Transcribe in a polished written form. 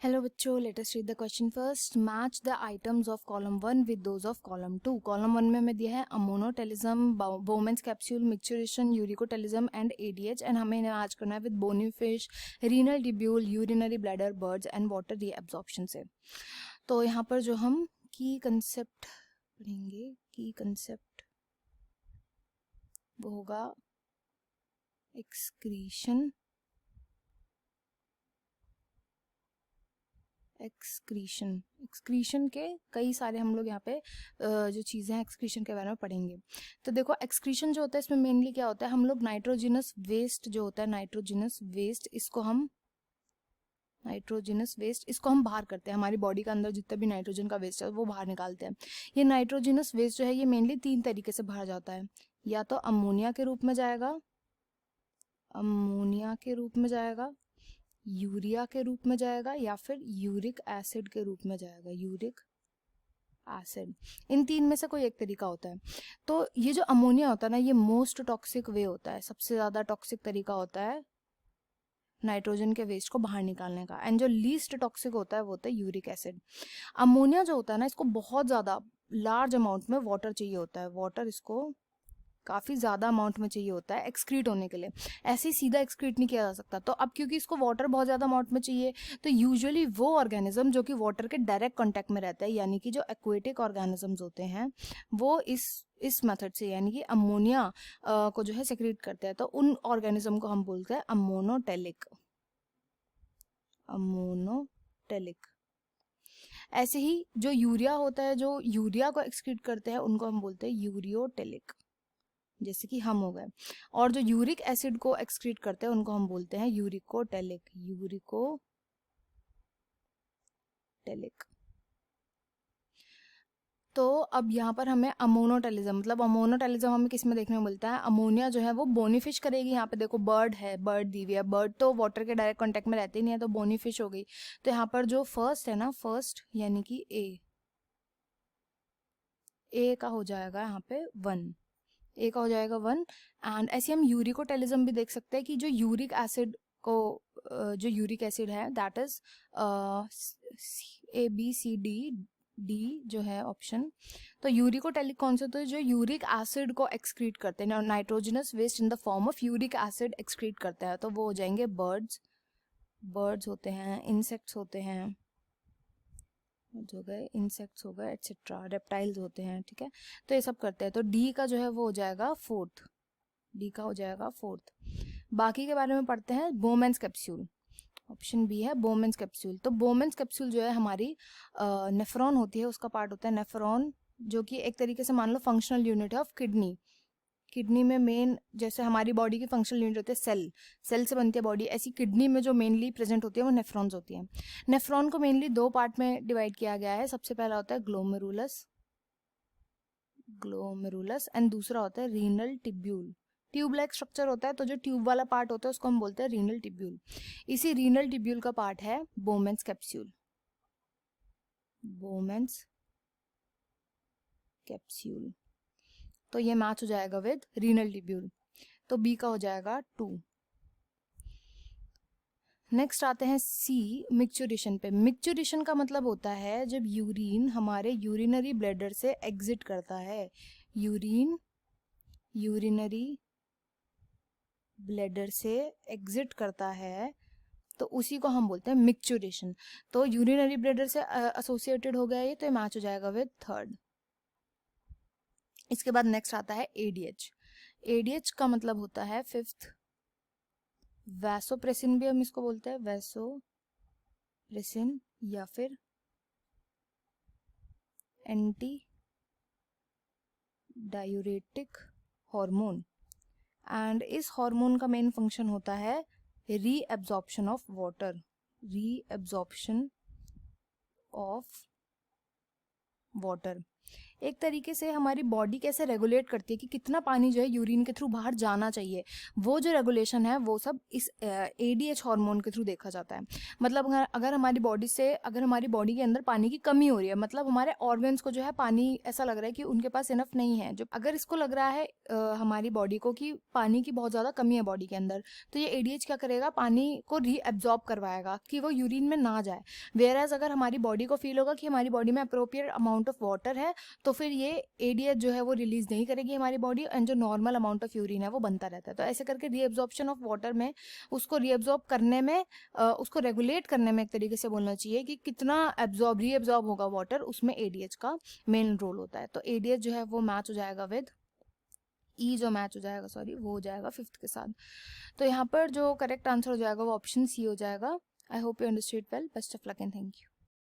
Hello बच्चों, let us read the question first. Match the items of column 1 with those of column 2. Column 1 में हमें दिया है ammonotelism, Bowman's capsule, micturition, uricotelism and ADH and हमें इन्हें आज करना है with bony fish, renal tubule, urinary bladder, birds and water reabsorption से. तो यहाँ पर जो हम की कंसेप्ट पढ़ेंगे, की कंसेप्ट वो होगा एक्सक्रीशन. एक्सक्रीशन के कई सारे हम लोग यहाँ पे जो चीज़ें हैं एक्सक्रीशन के बारे में पढ़ेंगे. तो देखो एक्सक्रीशन जो होता है इसमें मेनली क्या होता है, हम लोग नाइट्रोजिनस वेस्ट जो होता है, नाइट्रोजिनस वेस्ट इसको हम बाहर करते हैं. हमारी बॉडी के अंदर जितना भी नाइट्रोजन का वेस्ट है वो बाहर निकालते हैं. ये नाइट्रोजिनस वेस्ट जो है ये मेनली 3 तरीके से बाहर जाता है. या तो अमोनिया के रूप में जाएगा, यूरिया के रूप में जाएगा, या फिर यूरिक एसिड के रूप में जाएगा, यूरिक एसिड. इन 3 में से कोई एक तरीका होता है. तो ये जो अमोनिया होता है ना, ये मोस्ट टॉक्सिक वे होता है, सबसे ज्यादा टॉक्सिक तरीका होता है नाइट्रोजन के वेस्ट को बाहर निकालने का. एंड जो लीस्ट टॉक्सिक होता है वो होता है यूरिक एसिड. अमोनिया जो होता है ना, इसको बहुत ज्यादा लार्ज अमाउंट में वाटर चाहिए होता है. वाटर इसको काफ़ी ज़्यादा अमाउंट में चाहिए होता है एक्सक्रीट होने के लिए. ऐसे ही सीधा एक्सक्रीट नहीं किया जा सकता. तो अब क्योंकि इसको वाटर बहुत ज़्यादा अमाउंट में चाहिए, तो यूजुअली वो ऑर्गेनिज्म जो कि वाटर के डायरेक्ट कांटेक्ट में रहता है, यानी कि जो एक्वेटिक ऑर्गेनिजम्स होते हैं, वो इस मेथड से यानी कि अमोनिया को जो है सेक्रीट करते हैं. तो उन ऑर्गेनिज्म को हम बोलते हैं अमोनोटेलिक. ऐसे ही जो यूरिया होता है, जो यूरिया को एक्सक्रीट करते हैं, उनको हम बोलते हैं यूरियोटेलिक, जैसे कि हम हो गए. और जो यूरिक एसिड को एक्सक्रीट करते हैं उनको हम बोलते हैं यूरिकोटेलिक. तो अब यहाँ पर हमें अमोनोटेलिज्म, मतलब अमोनोटेलिज्म हमें किस में देखने को मिलता है. अमोनिया जो है वो बोनीफिश करेगी. यहाँ पे देखो बर्ड है, बर्ड दी हुई है. बर्ड तो वाटर के डायरेक्ट कांटेक्ट में रहते ही नहीं है, तो बोनीफिश हो गई. तो यहाँ पर जो फर्स्ट है ना, फर्स्ट यानी कि ए का हो जाएगा यहाँ पे 1. ए का हो जाएगा 1. एंड ऐसे हम यूरिकोटेलिज्म भी देख सकते हैं कि जो यूरिक एसिड को जो यूरिक एसिड है दैट इज ABCD जो है ऑप्शन. तो यूरिकोटेलिक कौन से होते हैं, जो यूरिक एसिड को एक्सक्रीट करते हैं, nitrogenous waste in the form of uric acid excrete करते हैं. तो वो हो जाएंगे बर्ड्स होते हैं, इंसेक्ट्स होते हैं, हो गए इंसेक्ट्स हो गए, एक्सेट्रा रेप्टाइल्स होते हैं. ठीक है, तो ये सब करते हैं. तो डी का जो है वो हो जाएगा 4th. डी का हो जाएगा 4th. बाकी के बारे में पढ़ते हैं. बोमेंस कैप्सूल, ऑप्शन बी है बोमेंस कैप्सूल. तो बोमेंस कैप्सूल जो है हमारी नेफ्रॉन होती है, उसका पार्ट होता है नेफ्रॉन, जो कि एक तरीके से मान लो फंक्शनल यूनिट है ऑफ किडनी. किडनी में मेन, जैसे हमारी बॉडी की फंक्शनल यूनिट होती है सेल से बनती है बॉडी, ऐसी किडनी में जो मेनली प्रेजेंट होती है वो नेफ्रॉन्स होती है. नेफ्रॉन को मेनली 2 पार्ट में डिवाइड किया गया है. सबसे पहला होता है ग्लोमेरुलस एंड दूसरा होता है renal tubule. Tube like structure होता है, तो जो ट्यूब वाला पार्ट होता है उसको हम बोलते हैं रीनल टिब्यूल. इसी रीनल टिब्यूल का पार्ट है बोमेंस कैप्सूल. तो ये मैच हो जाएगा विद रीनल टिब्यूल. तो बी का हो जाएगा 2. नेक्स्ट आते हैं सी, मिक्सचरेशन पे. मिक्सचरेशन का मतलब होता है जब यूरिन हमारे यूरिनरी ब्लैडर से एग्जिट करता है. यूरिनरी ब्लैडर से एग्जिट करता है, तो उसी को हम बोलते हैं मिक्सचरेशन. तो यूरिनरी ब्लैडर से एसोसिएटेड हो गया ये, तो ये मैच हो जाएगा विद 3rd. इसके बाद नेक्स्ट आता है एडीएच का मतलब होता है 5th. वैसोप्रेसिन भी हम इसको बोलते हैं, वैसोप्रेसिन या फिर एंटी डायूरेटिक हार्मोन. एंड इस हार्मोन का मेन फंक्शन होता है रीएब्जॉर्प्शन ऑफ वाटर. एक तरीके से हमारी बॉडी कैसे रेगुलेट करती है कि कितना पानी जो है यूरिन के थ्रू बाहर जाना चाहिए, वो जो रेगुलेशन है वो सब इस ADH हार्मोन के थ्रू देखा जाता है। मतलब अगर हमारी बॉडी के अंदर पानी की कमी हो रही है, मतलब हमारे ऑर्गन्स को जो है पानी ऐसा लग रहा है कि उनके पास इनफ नहीं है, जो अगर इसको लग रहा है हमारी बॉडी को कि पानी की बहुत ज़्यादा कमी है बॉडी के अंदर, तो ये ADH क्या करेगा, पानी को रीअब्जॉर्ब करवाएगा कि वो यूरिन में ना जाए। वेयर अगर हमारी बॉडी को फील होगा कि हमारी बॉडी में अप्रोप्रिएट अमाउंट ऑफ वाटर है, तो फिर ये ADH जो है वो रिलीज नहीं करेगी हमारी बॉडी, एंड जो नॉर्मल अमाउंट ऑफ यूरिन है वो बनता रहता है। तो ऐसे करके रीअब्जॉर्प्शन ऑफ वाटर में, उसको रीअब्जॉर्ब करने में, उसको रेगुलेट करने में एक तरीके से बोलना चाहिए कि कितना रीअब्जॉर्ब होगा वाटर, उसमें ADH का मेन रोल होता है। तो ADH जो है वो मैच हो जाएगा विद जो मैच हो जाएगा, सॉरी, वो हो जाएगा 5th के साथ। तो यहाँ पर जो करेक्ट आंसर हो जाएगा वो ऑप्शन C हो जाएगा। I hope you understood well. Best of luck and thank you.